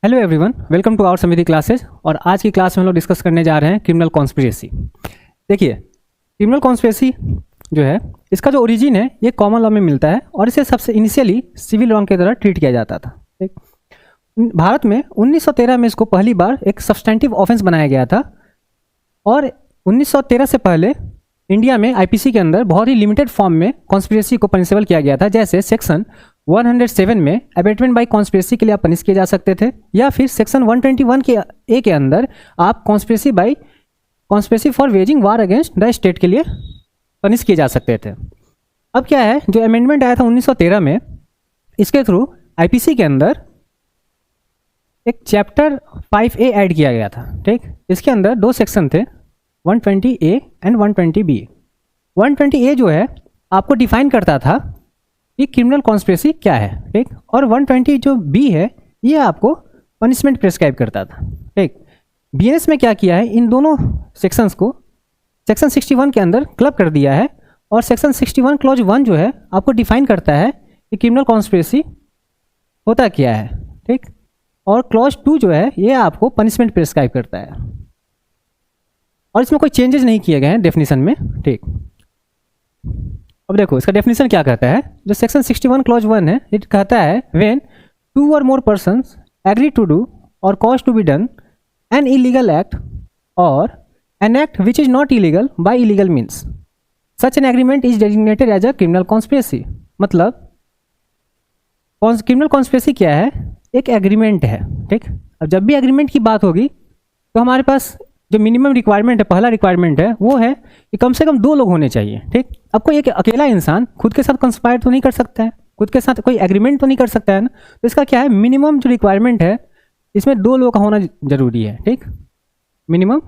Hello everyone, welcome to our Samiti classes. और आज की क्लास में हम लोग डिस्कस करने जा रहे हैं क्रिमिनल कॉन्स्पिरेसी। देखिए, क्रिमिनल कॉन्स्पिरेसी जो है, इसका जो ओरिजिन है ये कॉमन लॉ में मिलता है और इसे सबसे इनिशियली सिविल लॉ की तरह ट्रीट किया जाता था। ठीक, भारत में 1913 में इसको पहली बार एक सब्सटेंटिव ऑफेंस बनाया गया था और 1913 से पहले इंडिया में आईपीसी के अंदर बहुत ही लिमिटेड फॉर्म में कॉन्स्पिरेसी को पनिशेबल किया गया था। जैसे सेक्शन 107 में अबेटमेंट बाय कॉन्स्पिरेसी के लिए आप पनिश किए जा सकते थे, या फिर सेक्शन 121 के ए के अंदर आप conspiracy for waging war against the state के लिए पनिश किए जा सकते थे। अब क्या है, जो अमेंडमेंट आया था 1913 में, इसके थ्रू आईपीसी के अंदर एक चैप्टर 5A ऐड किया गया था। ठीक, इसके अंदर दो सेक्शन थे, 120A एंड 120B। 120A जो है आपको डिफाइन करता था कि क्रिमिनल कॉन्स्पिरेसी क्या है। ठीक, और 120 जो बी है ये आपको पनिशमेंट प्रेस्क्राइब करता था। ठीक, बीएनएस में क्या किया है, इन दोनों सेक्शंस को सेक्शन 61 के अंदर क्लब कर दिया है और सेक्शन 61 क्लॉज 1 जो है आपको डिफाइन करता है कि क्रिमिनल कॉन्स्पिरेसी होता क्या है। ठीक, और क्लॉज 2 जो है ये आपको पनिशमेंट प्रेस्क्राइब करता है और इसमें कोई चेंजेस नहीं किए गए हैं डेफिनेशन में। ठीक, अब देखो इसका डेफिनेशन क्या कहता है। जो सेक्शन 61 क्लॉज 1 है, ये कहता है when 2 or more persons agree to do or cause to be done an illegal act or an act which is not illegal by illegal means such an agreement is designated as a criminal conspiracy. मतलब criminal conspiracy क्या है, एक agreement है। ठीक, अब जब भी agreement की बात होगी तो हमारे पास जो मिनिमम रिक्वायरमेंट है, पहला रिक्वायरमेंट है वो है कि कम से कम 2 लोग होने चाहिए। ठीक, अब कोई एक अकेला इंसान खुद के साथ कंस्पायर तो नहीं कर सकता है, खुद के साथ कोई एग्रीमेंट तो नहीं कर सकता है ना। तो इसका क्या है, मिनिमम जो रिक्वायरमेंट है इसमें 2 लोग का होना जरूरी है। ठीक, मिनिमम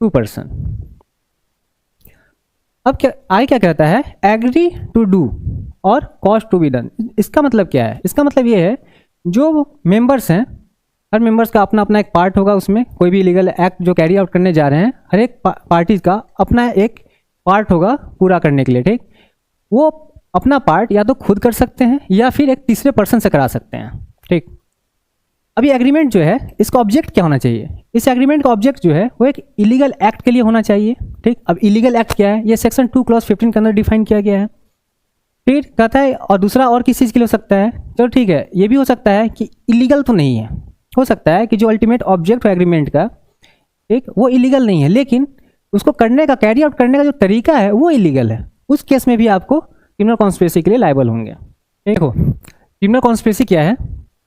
2 पर्सन। अब क्या कहता है, agree to do or cause to be done. इसका मतलब क्या है, इसका मतलब ये है जो मेंबर्स हैं, हर मेंबर्स का अपना अपना एक पार्ट होगा। उसमें कोई भी इलीगल एक्ट जो कैरी आउट करने जा रहे हैं, हर एक पार्टी का अपना एक पार्ट होगा पूरा करने के लिए। ठीक, वो अपना पार्ट या तो खुद कर सकते हैं या फिर एक तीसरे पर्सन से करा सकते हैं। ठीक, अभी एग्रीमेंट जो है इसका ऑब्जेक्ट क्या होना चाहिए, इस एग्रीमेंट का ऑब्जेक्ट जो है वो एक इलीगल एक्ट के लिए होना चाहिए। ठीक, अब इलीगल एक्ट क्या है, ये सेक्शन 2 क्लॉज 15 के अंदर डिफाइन किया गया है। फिर कहता है और दूसरा और किस चीज़ के लिए हो सकता है, चलो ठीक है, ये भी हो सकता है कि इलीगल तो नहीं है, हो सकता है कि जो अल्टीमेट ऑब्जेक्ट है एग्रीमेंट का, ठीक, वो इलीगल नहीं है, लेकिन उसको करने का, कैरी आउट करने का जो तरीका है वो इलीगल है। उस केस में भी आपको क्रिमिनल कॉन्स्पिरेसी के लिए लायबल होंगे। देखो क्रिमिनल कॉन्स्पिरेसी क्या है,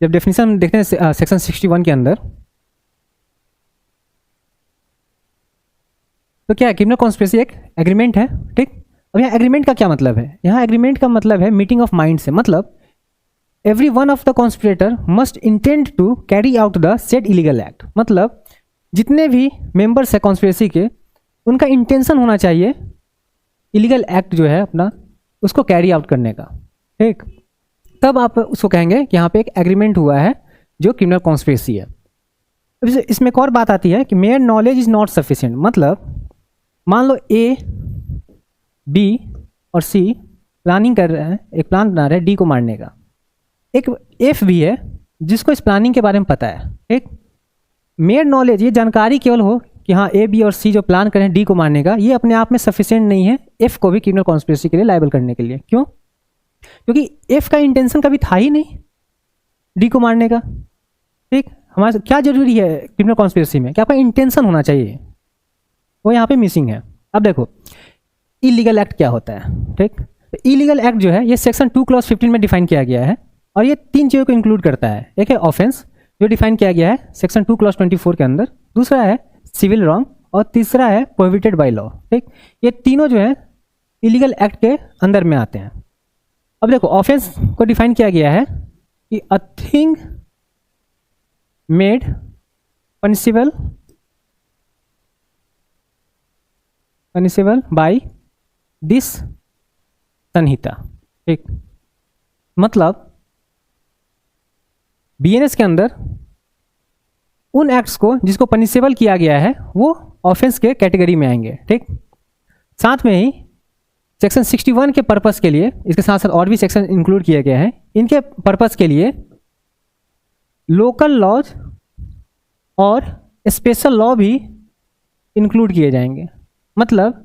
जब डेफिनेशन देखते हैं सेक्शन 61 के अंदर, तो क्या है, क्रिमिनल कॉन्स्पिरेसी एक एग्रीमेंट है। ठीक, अब यहाँ एग्रीमेंट का क्या मतलब है, यहाँ एग्रीमेंट का मतलब है मीटिंग ऑफ माइंड से। मतलब every one of the conspirator must intend to carry out the said illegal act. मतलब जितने भी मेंबर्स है कॉन्स्पिरेसी के, उनका इंटेंशन होना चाहिए इलीगल एक्ट जो है अपना उसको कैरी आउट करने का। ठीक, तब आप उसको कहेंगे कि यहाँ पे एक एग्रीमेंट हुआ है जो क्रिमिनल कॉन्स्पिरेसी है। इसमें एक और बात आती है कि mayor knowledge is not sufficient. मतलब मान लो A, B और C प्लानिंग कर रहे हैं, एक प्लान बना रहे हैं D को मारने का। एक F भी है जिसको इस प्लानिंग के बारे में पता है। एक मेयर नॉलेज, ये जानकारी केवल हो कि हाँ A, B और C जो प्लान करें D को मारने का, ये अपने आप में सफिशिएंट नहीं है F को भी क्रिमिनल कॉन्स्पिरेसी के लिए लायबल करने के लिए। क्यों? क्योंकि F का इंटेंशन कभी था ही नहीं D को मारने का। ठीक, हमारे क्या जरूरी है क्रिमिनल कॉन्स्पिरेसी में, कि आपका इंटेंशन होना चाहिए, वो यहाँ पे मिसिंग है। अब देखो इलीगल एक्ट क्या होता है। ठीक, तो इलीगल एक्ट जो है ये सेक्शन 2 क्लॉज 15 में डिफाइन किया गया है और ये 3 चीज़ों को इंक्लूड करता है। एक है ऑफेंस जो डिफाइन किया गया है सेक्शन 2 क्लॉज 24 के अंदर, दूसरा है सिविल रॉन्ग और तीसरा है प्रोहिबिटेड बाय लॉ। ठीक, ये तीनों जो है इलीगल एक्ट के अंदर में आते हैं। अब देखो ऑफेंस को डिफाइन किया गया है कि a thing made punishable by this Sanhita. ठीक, मतलब बीएनएस के अंदर उन एक्ट्स को जिसको पनिशेबल किया गया है वो ऑफेंस के कैटेगरी में आएंगे। ठीक, साथ में ही सेक्शन 61 के पर्पस के लिए, इसके साथ साथ और भी सेक्शन इंक्लूड किए गए हैं, इनके पर्पस के लिए लोकल लॉज और स्पेशल लॉ भी इंक्लूड किए जाएंगे। मतलब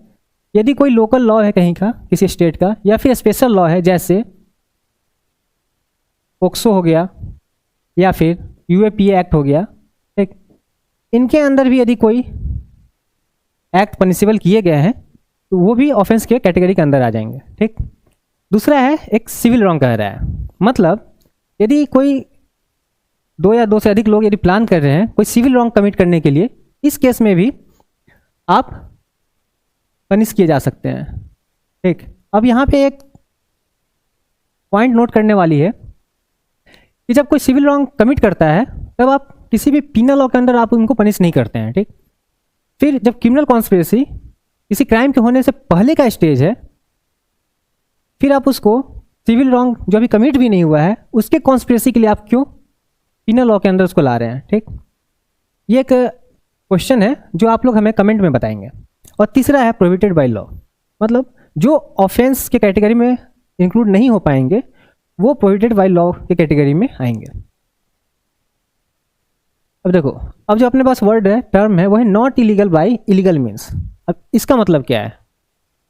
यदि कोई लोकल लॉ है कहीं का, किसी स्टेट का, या फिर स्पेशल लॉ है जैसे पोक्सो हो गया या फिर यूएपीए एक्ट हो गया, ठीक, इनके अंदर भी यदि कोई एक्ट पनिशेबल किए गए हैं तो वो भी ऑफेंस के कैटेगरी के अंदर आ जाएंगे। ठीक, दूसरा है एक सिविल रॉन्ग कह रहा है। मतलब यदि कोई दो या दो से अधिक लोग यदि प्लान कर रहे हैं कोई सिविल रॉन्ग कमिट करने के लिए, इस केस में भी आप पनिश किए जा सकते हैं। ठीक, अब यहाँ पे एक पॉइंट नोट करने वाली है कि जब कोई सिविल रॉन्ग कमिट करता है तब आप किसी भी पिनल लॉ के अंदर आप उनको पनिश नहीं करते हैं। ठीक, फिर जब क्रिमिनल कॉन्स्पिरेसी किसी क्राइम के होने से पहले का स्टेज है, फिर आप उसको सिविल रॉन्ग जो अभी कमिट भी नहीं हुआ है उसके कॉन्स्पिरेसी के लिए आप क्यों पिनल लॉ के अंदर उसको ला रहे हैं। ठीक, ये एक क्वेश्चन है जो आप लोग हमें कमेंट में बताएंगे। और तीसरा है प्रोहिबिटेड बाय लॉ। मतलब जो ऑफेंस के कैटेगरी में इंक्लूड नहीं हो पाएंगे वो प्रोहिबिटेड बाय लॉ के कैटेगरी में आएंगे। अब देखो, अब जो अपने पास वर्ड है, टर्म है, वो है not illegal by illegal means. अब इसका मतलब क्या है?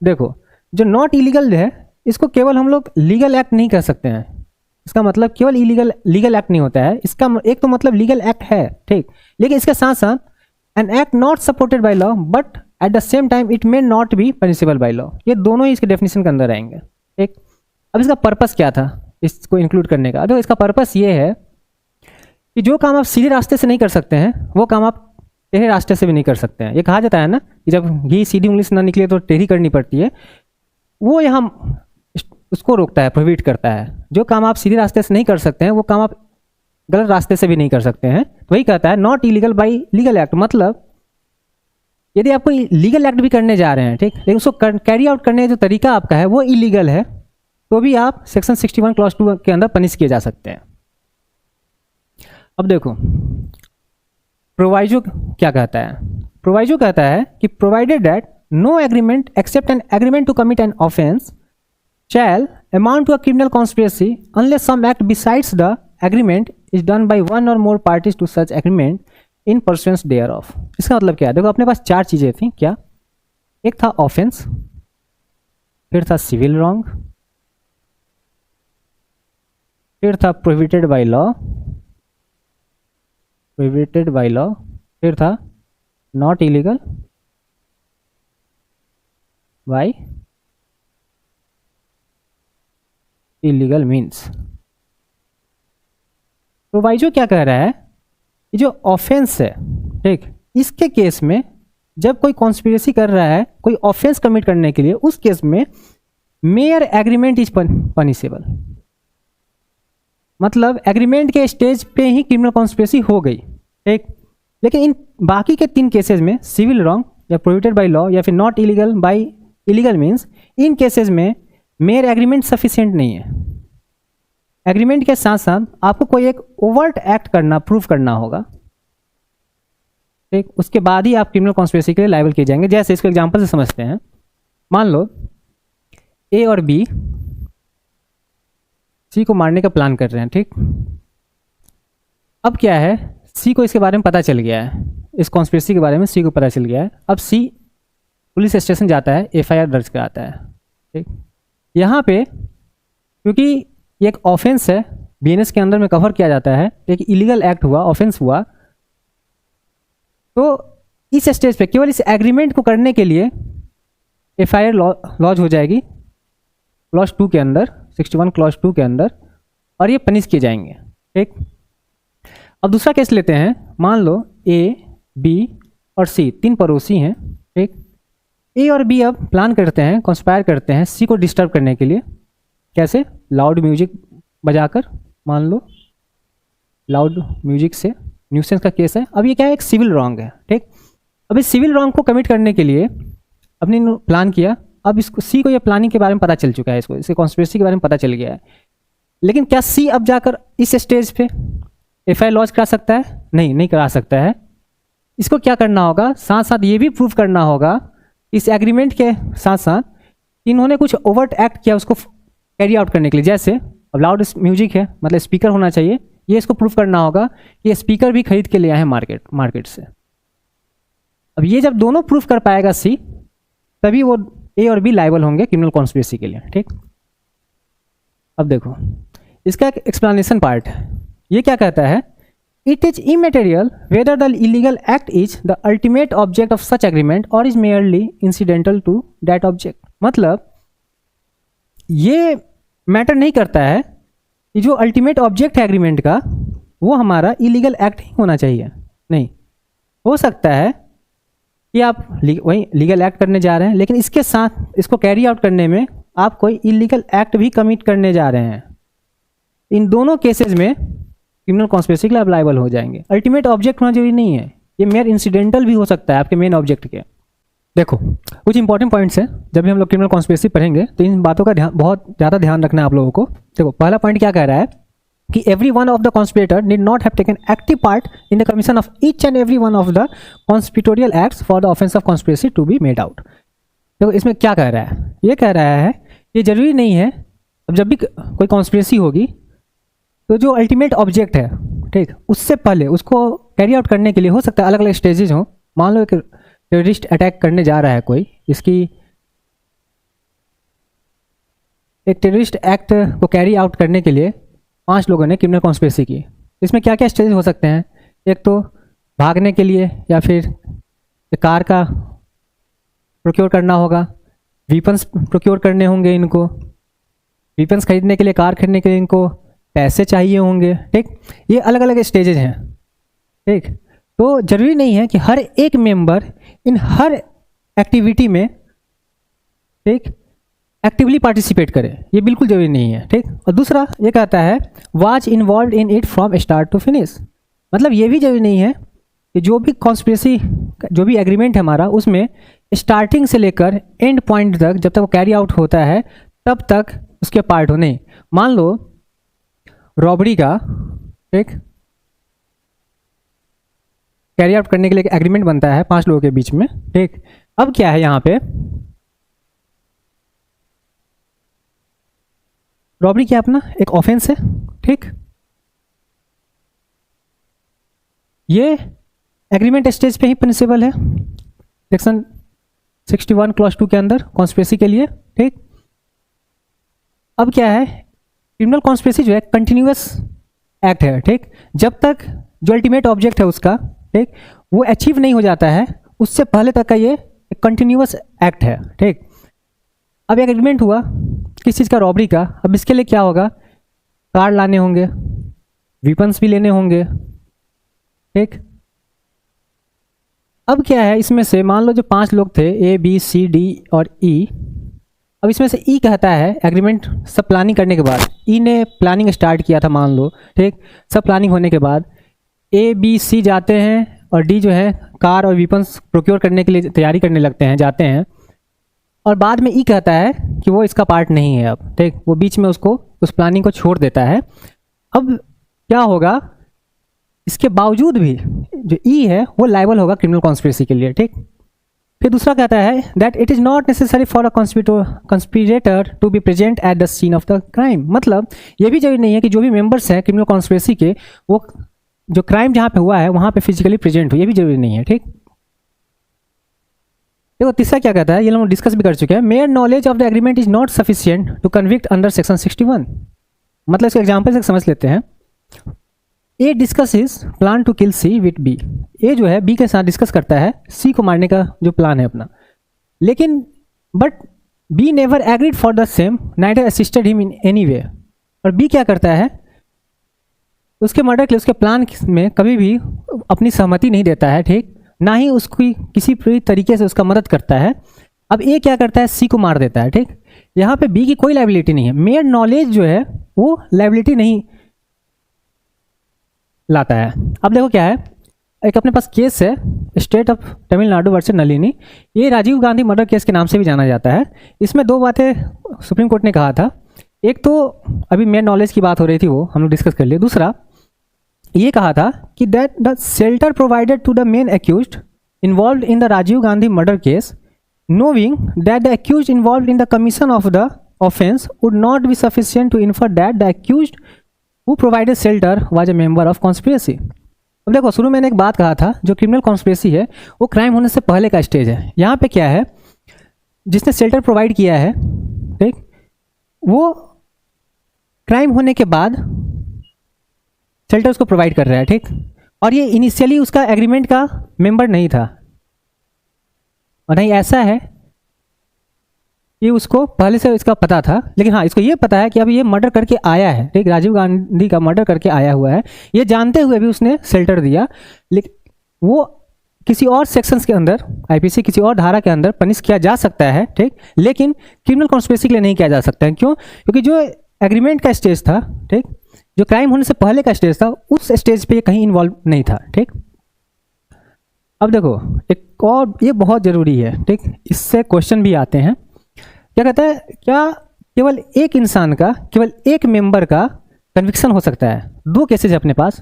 देखो, जो नॉट इलीगल है इसको केवल हम लोग लीगल एक्ट नहीं कह सकते हैं। इसका मतलब केवल लीगल एक्ट नहीं होता है। इसका एक तो मतलब लीगल एक्ट है, ठीक, लेकिन इसके साथ साथ an act not supported by law but at the same time it may not be punishable by law. ये दोनों ही इसके डेफिनेशन के अंदर आएंगे। ठीक, अब इसका पर्पस क्या था इसको इंक्लूड करने का? देखो, इसका पर्पस ये है कि जो काम आप सीधे रास्ते से नहीं कर सकते हैं वो काम आप टेढ़े रास्ते से भी नहीं कर सकते हैं। ये कहा जाता है ना कि जब घी सीधी उंगली से ना निकले तो टेढ़ी करनी पड़ती है। वो यहाँ उसको रोकता है, प्रोहिबिट करता है। जो काम आप सीधे रास्ते से नहीं कर सकते हैं वो काम आप गलत रास्ते से भी नहीं कर सकते हैं। तो वही कहता है not illegal bye legal act. मतलब यदि आप कोई लीगल एक्ट भी करने जा रहे हैं, ठीक, लेकिन उसको कैरी आउट करने का जो तरीका आपका है वो इलीगल है, तो भी आप सेक्शन 61 क्लॉज 2 के अंदर पनिश किए जा सकते हैं। अब देखो प्रोवाइजो क्या कहता है। प्रोवाइजो कहता है कि provided that no agreement except an agreement to commit an offence shall amount to a criminal conspiracy unless some act besides the agreement is done by one or more parties to such agreement in pursuance thereof। इसका मतलब क्या है? देखो, अपने पास चार चीजें थी। क्या? एक था ऑफेंस, फिर था सिविल रॉन्ग, फिर था प्रोहिबिटेड बाय लॉ, फिर था not illegal by illegal means. Proviso क्या कह रहा है कि जो ऑफेंस है, ठीक, इसके केस में जब कोई कॉन्स्पिरेसी कर रहा है कोई ऑफेंस कमिट करने के लिए, उस केस में मेयर एग्रीमेंट इज पनिशेबल। मतलब एग्रीमेंट के स्टेज पे ही क्रिमिनल कॉन्स्पिरेसी हो गई, ठीक, लेकिन इन बाकी के 3 केसेस में सिविल रॉन्ग या प्रोहिबिटेड बाय लॉ या फिर not illegal by illegal means, इन केसेस में मेयर एग्रीमेंट सफिशिएंट नहीं है। एग्रीमेंट के साथ साथ आपको कोई एक ओवर्ट एक्ट करना, प्रूफ करना होगा, ठीक, उसके बाद ही आप क्रिमिनल कॉन्स्पिरेसी के लिए लायबल किए जाएंगे। जैसे इसको एग्जांपल से समझते हैं। मान लो ए और बी सी को मारने का प्लान कर रहे हैं, ठीक। अब क्या है, सी को इसके बारे में पता चल गया है, इस कॉन्स्पिरेसी के बारे में सी को पता चल गया है। अब सी पुलिस स्टेशन जाता है, एफआईआर दर्ज कराता है, ठीक। यहाँ पे क्योंकि ये एक ऑफेंस है, बीएनएस के अंदर में कवर किया जाता है, एक इलीगल एक्ट हुआ, ऑफेंस हुआ, तो इस स्टेज पे केवल इस एग्रीमेंट को करने के लिए एफआईआर लॉज हो जाएगी क्लॉज 2 के अंदर, 61 क्लॉज 2 के अंदर, और ये पनिश किए जाएंगे, ठीक। अब दूसरा केस लेते हैं। मान लो ए, बी और सी 3 पड़ोसी हैं, ठीक। ए और बी अब प्लान करते हैं, कॉन्स्पायर करते हैं सी को डिस्टर्ब करने के लिए। कैसे? लाउड म्यूजिक बजाकर, मान लो लाउड म्यूजिक से, न्यूसेंस का केस है। अब ये क्या है? एक सिविल रॉन्ग है, ठीक। अब इस सिविल रॉन्ग को कमिट करने के लिए अपने प्लान किया। अब इसको सी को ये प्लानिंग के बारे में पता चल चुका है, इसको इसके कॉन्स्पिरेसी के बारे में पता चल गया है। लेकिन क्या सी अब जाकर इस स्टेज पे एफआईआर लॉन्च करा सकता है? नहीं करा सकता है। इसको क्या करना होगा? साथ साथ ये भी प्रूव करना होगा इस एग्रीमेंट के साथ साथ इन्होंने कुछ ओवर्ट एक्ट किया उसको कैरी आउट करने के लिए। जैसे अब लाउड म्यूजिक है, मतलब स्पीकर होना चाहिए, ये इसको प्रूफ करना होगा कि स्पीकर भी खरीद के ले आए हैं मार्केट से। अब ये जब दोनों प्रूफ कर पाएगा सी, तभी वो ए और बी लायबल होंगे क्रिमिनल कॉन्स्पिरेसी के लिए। ठीक, अब देखो इसका एक एक्सप्लेनेशन पार्ट है। ये क्या कहता है, it is immaterial whether the illegal act is the ultimate object of such agreement or is merely incidental to that object. मतलब ये मैटर नहीं करता है कि जो अल्टीमेट ऑब्जेक्ट है एग्रीमेंट का वो हमारा इलीगल एक्ट ही होना चाहिए। नहीं, हो सकता है कि आप वही लीगल एक्ट करने जा रहे हैं, लेकिन इसके साथ इसको कैरी आउट करने में आप कोई इलीगल एक्ट भी कमिट करने जा रहे हैं। इन दोनों केसेस में क्रिमिनल कॉन्स्पिरेसी के लिए आप लायबल हो जाएंगे। अल्टीमेट ऑब्जेक्ट होना जरूरी नहीं है, ये मेयर इंसिडेंटल भी हो सकता है आपके मेन ऑब्जेक्ट के। देखो कुछ इंपॉर्टेंट पॉइंट्स हैं, जब भी हम लोग क्रिमिनल कॉन्स्पिरेसी पढ़ेंगे तो इन बातों का बहुत ज़्यादा ध्यान रखना है आप लोगों को। देखो पहला पॉइंट क्या कह रहा है कि every one of the conspirator need not have taken active part in the commission of each and every one of the conspiratorial acts for the offence of conspiracy to be made out. देखो इसमें क्या कह रहा है, ये कह रहा है ये जरूरी नहीं है, अब जब भी कोई कॉन्स्पिरेसी होगी तो जो अल्टीमेट ऑब्जेक्ट है, ठीक, उससे पहले उसको कैरी आउट करने के लिए हो सकता है अलग अलग स्टेजेज हों। मान लो एक टेररिस्ट अटैक करने जा रहा है कोई, इसकी एक टेररिस्ट एक्ट को कैरी आउट करने के लिए 5 लोगों ने क्रिमिनल कॉन्स्पिरेसी की। इसमें क्या क्या स्टेज हो सकते हैं, एक तो भागने के लिए, या फिर कार का प्रोक्योर करना होगा, वीपन्स प्रोक्योर करने होंगे इनको, वीपन्स खरीदने के लिए, कार खरीदने के लिए इनको पैसे चाहिए होंगे। ठीक, ये अलग अलग स्टेजेज हैं। ठीक, तो जरूरी नहीं है कि हर एक मेंबर इन हर एक्टिविटी में, ठीक, एक्टिवली पार्टिसिपेट करे, ये बिल्कुल जरूरी नहीं है। ठीक, और दूसरा ये कहता है was involve in it from start to finish. मतलब ये भी जरूरी नहीं है कि जो भी कॉन्स्पिरेसी, जो भी एग्रीमेंट है हमारा, उसमें स्टार्टिंग से लेकर एंड पॉइंट तक जब तक वो कैरी आउट होता है तब तक उसके पार्ट हो। नहीं, मान लो रॉबरी का, ठीक, कैरी आउट करने के लिए एक एग्रीमेंट बनता है 5 लोगों के बीच में। ठीक, अब क्या है यहाँ पे, रॉबरी क्या अपना एक ऑफेंस है। ठीक, ये एग्रीमेंट स्टेज पे ही पनिशेबल है सेक्शन 61 क्लॉज 2 के अंदर कॉन्स्पिरेसी के लिए। ठीक, अब क्या है, क्रिमिनल कॉन्स्पिरेसी जो है कंटिन्यूअस एक्ट है। ठीक, जब तक जो अल्टीमेट ऑब्जेक्ट है उसका, ठीक, वो अचीव नहीं हो जाता है, उससे पहले तक का ये कंटिन्यूअस एक्ट है। ठीक, अब एक एग्रीमेंट हुआ किस चीज़ का, रॉबरी का। अब इसके लिए क्या होगा, कार लाने होंगे, वीपन्स भी लेने होंगे। ठीक, अब क्या है, इसमें से मान लो जो 5 लोग थे ए बी सी डी और ई, अब इसमें से ई कहता है एग्रीमेंट सब प्लानिंग करने के बाद, ई ने प्लानिंग स्टार्ट किया था मान लो, ठीक, सब प्लानिंग होने के बाद ए बी सी जाते हैं और डी जो है कार और वीपन्स प्रोक्योर करने के लिए तैयारी करने लगते हैं, जाते हैं, और बाद में ई कहता है कि वो इसका पार्ट नहीं है अब। ठीक, वो बीच में उसको उस प्लानिंग को छोड़ देता है। अब क्या होगा, इसके बावजूद भी जो ई है वो लायबल होगा क्रिमिनल कॉन्स्पिरेसी के लिए। ठीक, फिर दूसरा कहता है that it is not necessary for a conspirator to be present at the scene of the crime. मतलब ये भी जरूरी नहीं है कि जो भी मेंबर्स हैं क्रिमिनल कॉन्स्पिरेसी के, वो जो क्राइम जहाँ पे हुआ है वहाँ पे फिजिकली प्रेजेंट हो, ये भी जरूरी नहीं है। ठीक, देखो तीसरा क्या कहता है, ये लोग डिस्कस भी कर चुके हैं, mere knowledge of the agreement is not sufficient to convict under section 61। मतलब इसके एग्जाम्पल से समझ लेते हैं। A discuss is plan to kill C with B. A जो है बी के साथ डिस्कस करता है सी को मारने का जो प्लान है अपना, लेकिन but be never agreed for the same, neither assisted him in any way. और बी क्या करता है, उसके मर्डर के लिए उसके प्लान में कभी भी अपनी सहमति नहीं देता है। ठीक, ना ही उसकी किसी भी तरीके से उसका मदद करता है। अब ए क्या करता है, सी को मार देता है। ठीक, यहाँ पे बी की कोई लायबिलिटी नहीं है, मेयर नॉलेज जो है वो लायबिलिटी नहीं लाता है। अब देखो क्या है, एक अपने पास केस है state of Tamil Nadu versus Nalini, ये राजीव गांधी मर्डर केस के नाम से भी जाना जाता है। इसमें 2 बातें सुप्रीम कोर्ट ने कहा था, एक तो अभी मेयर नॉलेज की बात हो रही थी वो हम लोग डिस्कस कर लिए, दूसरा ये कहा था कि that the shelter provided to the main accused involved in the Rajiv Gandhi murder case knowing that the accused involved in the commission of the offense would not be sufficient to infer that the accused who provided shelter was a member of conspiracy. अब देखो शुरू में मैंने एक बात कहा था, जो क्रिमिनल कॉन्स्पिरेसी है वो क्राइम होने से पहले का स्टेज है। यहाँ पे क्या है, जिसने शेल्टर प्रोवाइड किया है, ठीक, वो क्राइम होने के बाद शेल्टर उसको प्रोवाइड कर रहा है, ठीक, और ये इनिशियली उसका एग्रीमेंट का मेंबर नहीं था, और नहीं ऐसा है कि उसको पहले से इसका पता था, लेकिन हाँ इसको ये पता है कि अब ये मर्डर करके आया है, ठीक, राजीव गांधी का मर्डर करके आया हुआ है, ये जानते हुए भी उसने शेल्टर दिया। लेकिन वो किसी और सेक्शंस के अंदर, आईपीसी किसी और धारा के अंदर पनिश किया जा सकता है, ठीक, लेकिन क्रिमिनल कॉन्स्पिरेसी के लिए नहीं किया जा सकता है। क्यों? क्योंकि जो एग्रीमेंट का स्टेज था, ठीक, जो क्राइम होने से पहले का स्टेज था, उस स्टेज पे ये कहीं इन्वॉल्व नहीं था, ठीक। अब देखो एक और, ये बहुत ज़रूरी है, ठीक, इससे क्वेश्चन भी आते हैं। क्या कहता है, क्या केवल एक इंसान का, केवल एक मेंबर का कन्विक्शन हो सकता है? दो केसेज है अपने पास,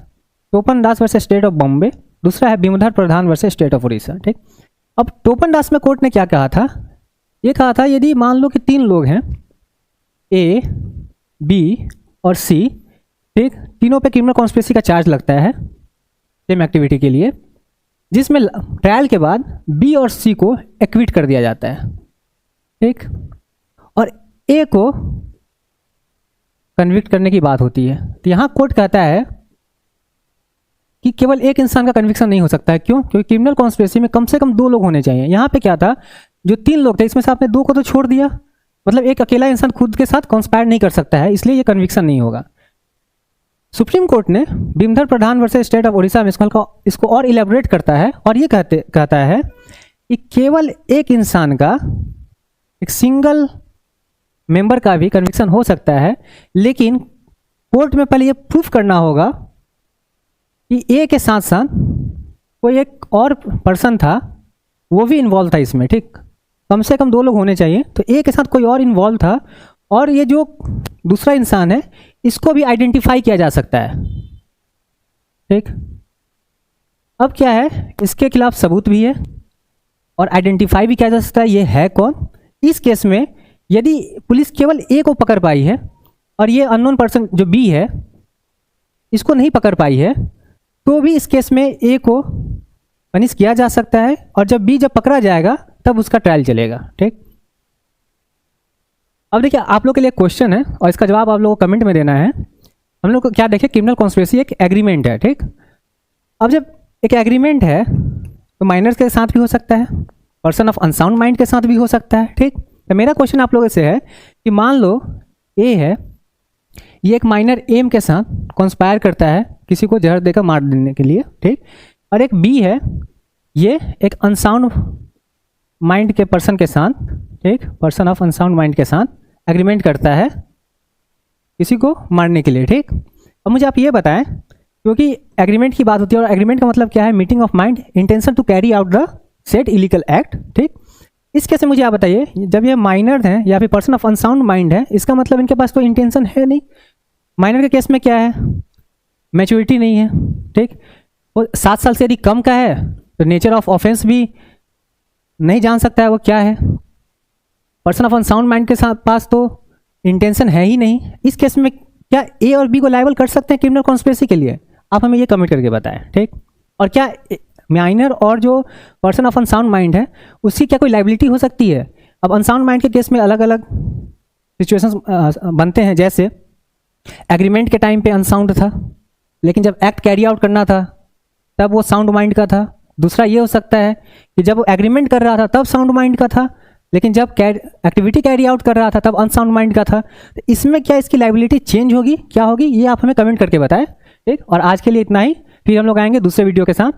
टोपन दास वर्सेस स्टेट ऑफ बॉम्बे, दूसरा है बिमधर प्रधान वर्सेस स्टेट ऑफ उड़ीसा, ठीक। अब टोपन दास में कोर्ट ने क्या कहा था, ये कहा था यदि मान लो कि 3 लोग हैं, ए, बी और सी, ठीक, तीनों पे क्रिमिनल कॉन्स्पिरेसी का चार्ज लगता है सेम एक्टिविटी के लिए, जिसमें ट्रायल के बाद बी और सी को एक्विट कर दिया जाता है, ठीक, और ए को कन्विक्ट करने की बात होती है। तो यहाँ कोर्ट कहता है कि केवल एक इंसान का कन्विक्शन नहीं हो सकता है। क्यों? क्योंकि क्रिमिनल कॉन्स्पिरेसी में कम से कम 2 लोग होने चाहिए। यहाँ पे क्या था, जो 3 लोग थे इसमें से आपने 2 को तो छोड़ दिया, मतलब एक अकेला इंसान खुद के साथ कॉन्स्पायर नहीं कर सकता है, इसलिए ये कन्विक्शन नहीं होगा। सुप्रीम कोर्ट ने बिमधर प्रधान वर्सेस स्टेट ऑफ उड़ीसा में इसको और इलेबोरेट करता है और ये कहता है कि केवल एक इंसान का, एक सिंगल मेंबर का भी कन्विक्शन हो सकता है, लेकिन कोर्ट में पहले ये प्रूफ करना होगा कि ए के साथ साथ कोई एक और पर्सन था, वो भी इन्वॉल्व था इसमें, ठीक, कम से कम 2 लोग होने चाहिए। तो ए के साथ कोई और इन्वॉल्व था, और ये जो दूसरा इंसान है इसको भी आइडेंटिफाई किया जा सकता है, ठीक। अब क्या है, इसके खिलाफ सबूत भी है और आइडेंटिफाई भी किया जा सकता है ये है कौन। इस केस में यदि पुलिस केवल ए को पकड़ पाई है और ये अननोन पर्सन जो बी है इसको नहीं पकड़ पाई है, तो भी इस केस में ए को पनिश किया जा सकता है, और जब पकड़ा जाएगा तब उसका ट्रायल चलेगा, ठीक। अब देखिए आप लोग के लिए क्वेश्चन है और इसका जवाब आप लोगों को कमेंट में देना है। हम लोग को क्या देखें, क्रिमिनल कॉन्स्पिरेसी एक एग्रीमेंट है, ठीक। अब जब एक एग्रीमेंट है तो माइनर्स के साथ भी हो सकता है, पर्सन ऑफ अनसाउंड माइंड के साथ भी हो सकता है, ठीक। तो मेरा क्वेश्चन आप लोगों से है कि मान लो ए है, ये एक माइनर एम के साथ कॉन्स्पायर करता है किसी को जहर देकर मार देने के लिए, ठीक, और एक बी है, ये एक अनसाउंड माइंड के पर्सन के साथ, ठीक, पर्सन ऑफ अनसाउंड माइंड के साथ एग्रीमेंट करता है किसी को मारने के लिए, ठीक। अब मुझे आप ये बताएं, क्योंकि एग्रीमेंट की बात होती है और एग्रीमेंट का मतलब क्या है, meeting of mind, intention to carry out the said illegal act, ठीक। इस केस में मुझे आप बताइए, जब ये माइनर हैं या फिर पर्सन ऑफ अनसाउंड माइंड है, इसका मतलब इनके पास तो इंटेंशन है नहीं। माइनर के केस में क्या है, मैच्योरिटी नहीं है, ठीक, वो 7 साल से यदि कम का है तो नेचर ऑफ ऑफेंस भी नहीं जान सकता है वो क्या है। पर्सन ऑफ अनसाउंड माइंड के साथ पास तो इंटेंशन है ही नहीं। इस केस में क्या ए और बी को लायबल कर सकते हैं क्रिमिनल कॉन्स्पिरेसी के लिए? आप हमें ये कमेंट करके बताएं, ठीक। और क्या माइनर और जो पर्सन ऑफ अनसाउंड माइंड है उसकी क्या कोई लाइबिलिटी हो सकती है? अब अनसाउंड माइंड के केस में अलग अलग सिचुएशंस बनते हैं, जैसे एग्रीमेंट के टाइम पे अनसाउंड था, लेकिन जब एक्ट कैरी आउट करना था तब वो साउंड माइंड का था। दूसरा ये हो सकता है कि जब वो एग्रीमेंट कर रहा था तब साउंड माइंड का था, लेकिन जब एक्टिविटी कैरी आउट कर रहा था तब अनसाउंड माइंड का था। तो इसमें क्या इसकी लाइबिलिटी चेंज होगी, क्या होगी, ये आप हमें कमेंट करके बताएं, ठीक। और आज के लिए इतना ही, फिर हम लोग आएंगे दूसरे वीडियो के साथ।